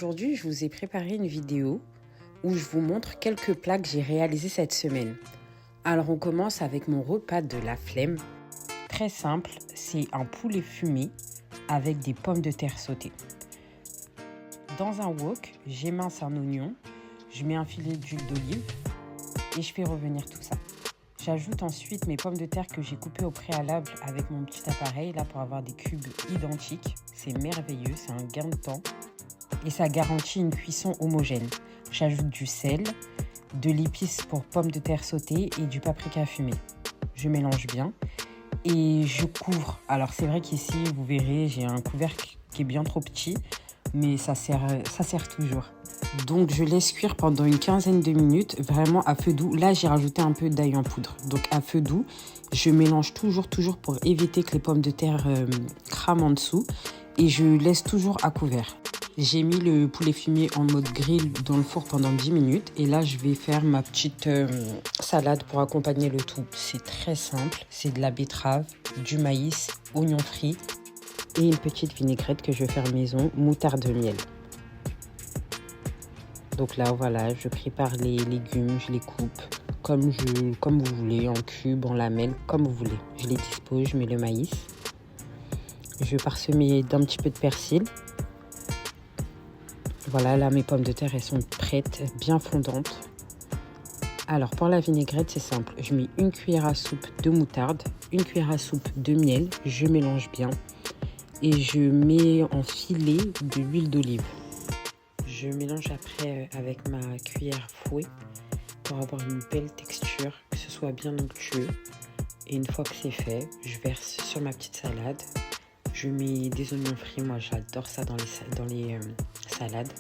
Aujourd'hui, je vous ai préparé une vidéo où je vous montre quelques plats que j'ai réalisés cette semaine. Alors on commence avec mon repas de la flemme. Très simple, c'est un poulet fumé avec des pommes de terre sautées. Dans un wok, j'émince un oignon, je mets un filet d'huile d'olive et je fais revenir tout ça. J'ajoute ensuite mes pommes de terre que j'ai coupées au préalable avec mon petit appareil là pour avoir des cubes identiques. C'est merveilleux, c'est un gain de temps et ça garantit une cuisson homogène. J'ajoute du sel, de l'épice pour pommes de terre sautées et du paprika fumé. Je mélange bien et je couvre. Alors c'est vrai qu'ici vous verrez j'ai un couvercle qui est bien trop petit, mais ça sert toujours. Donc je laisse cuire pendant une quinzaine de minutes, vraiment à feu doux. Là j'ai rajouté un peu d'ail en poudre, donc à feu doux. Je mélange toujours pour éviter que les pommes de terre crament en dessous. Et je laisse toujours à couvert. J'ai mis le poulet fumé en mode grill dans le four pendant 10 minutes. Et là je vais faire ma petite salade pour accompagner le tout. C'est très simple, c'est de la betterave, du maïs, oignons frits et une petite vinaigrette que je vais faire maison, moutarde de miel. Donc là, voilà, je prépare les légumes, je les coupe comme vous voulez, en cubes, en lamelles, comme vous voulez. Je les dispose, je mets le maïs. Je vais parsemer d'un petit peu de persil. Voilà, là, mes pommes de terre, elles sont prêtes, bien fondantes. Alors, pour la vinaigrette, c'est simple. Je mets une cuillère à soupe de moutarde, une cuillère à soupe de miel. Je mélange bien et je mets en filet de l'huile d'olive. Je mélange après avec ma cuillère fouet pour avoir une belle texture, que ce soit bien onctueux. Et une fois que c'est fait, je verse sur ma petite salade. Je mets des oignons frits, moi j'adore ça dans les salades.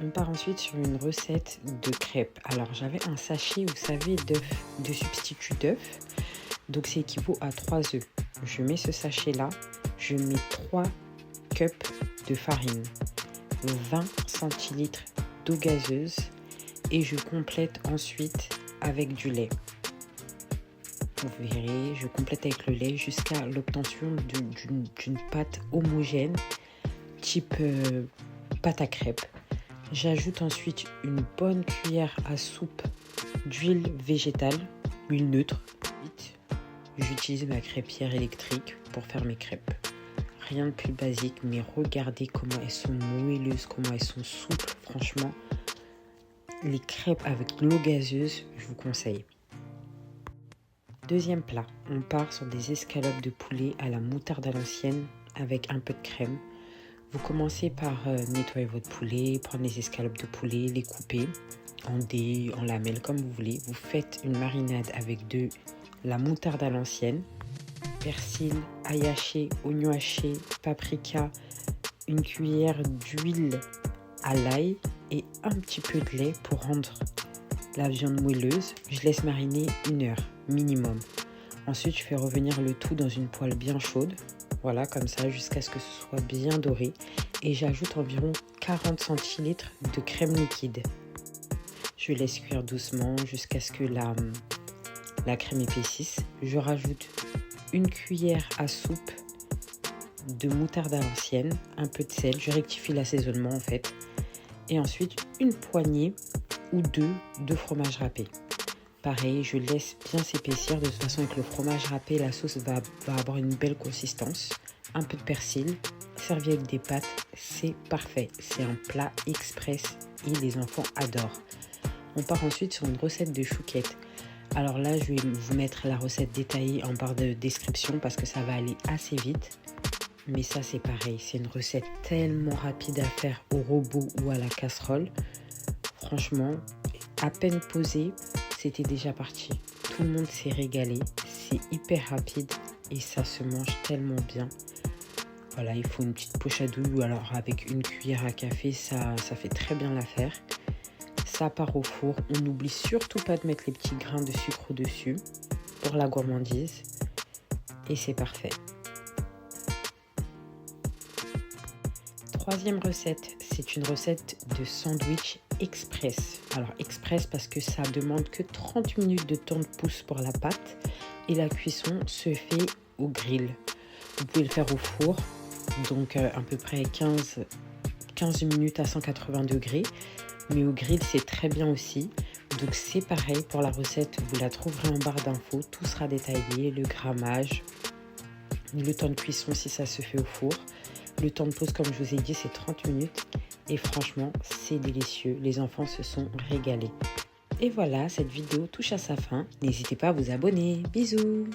On part ensuite sur une recette de crêpes. Alors j'avais un sachet, vous savez, de substitut d'œufs. Donc c'est équivaut à 3 œufs. Je mets ce sachet là, je mets 3 cups de farine. 20 centilitres d'eau gazeuse et je complète ensuite avec du lait. Vous verrez, je complète avec le lait jusqu'à l'obtention d'une pâte homogène type pâte à crêpes. J'ajoute ensuite une bonne cuillère à soupe d'huile végétale, huile neutre. J'utilise ma crêpière électrique pour faire mes crêpes. Rien de plus basique, mais regardez comment elles sont moelleuses, comment elles sont souples. Franchement, les crêpes avec l'eau gazeuse, je vous conseille. Deuxième plat, on part sur des escalopes de poulet à la moutarde à l'ancienne avec un peu de crème. Vous commencez par nettoyer votre poulet, prendre les escalopes de poulet, les couper en dés, en lamelles, comme vous voulez. Vous faites une marinade avec de la moutarde à l'ancienne, persil, ail haché, oignon haché, paprika, une cuillère d'huile à l'ail et un petit peu de lait pour rendre la viande moelleuse. Je laisse mariner 1 heure minimum. Ensuite, je fais revenir le tout dans une poêle bien chaude. Voilà, comme ça, jusqu'à ce que ce soit bien doré. Et j'ajoute environ 40 centilitres de crème liquide. Je laisse cuire doucement jusqu'à ce que la crème épaississe. Je rajoute une cuillère à soupe de moutarde à l'ancienne, un peu de sel, je rectifie l'assaisonnement en fait, et ensuite une poignée ou deux de fromage râpé. Pareil, je laisse bien s'épaissir, de toute façon avec le fromage râpé, la sauce va avoir une belle consistance. Un peu de persil, servi avec des pâtes, c'est parfait. C'est un plat express et les enfants adorent. On part ensuite sur une recette de chouquettes. Alors là, je vais vous mettre la recette détaillée en barre de description parce que ça va aller assez vite. Mais ça, c'est pareil. C'est une recette tellement rapide à faire au robot ou à la casserole. Franchement, à peine posée, c'était déjà parti. Tout le monde s'est régalé. C'est hyper rapide et ça se mange tellement bien. Voilà, il faut une petite poche à douille ou alors avec une cuillère à café, ça fait très bien l'affaire. Ça part au four. On n'oublie surtout pas de mettre les petits grains de sucre au-dessus pour la gourmandise. Et c'est parfait. Troisième recette, c'est une recette de sandwich express. Alors express parce que ça demande que 30 minutes de temps de pouce pour la pâte et la cuisson se fait au grill. Vous pouvez le faire au four, donc à peu près 15 15 minutes à 180 degrés. Mais au grill, c'est très bien aussi. Donc c'est pareil pour la recette, vous la trouverez en barre d'infos. Tout sera détaillé, le grammage, le temps de cuisson si ça se fait au four. Le temps de pause, comme je vous ai dit, c'est 30 minutes. Et franchement, c'est délicieux. Les enfants se sont régalés. Et voilà, cette vidéo touche à sa fin. N'hésitez pas à vous abonner. Bisous!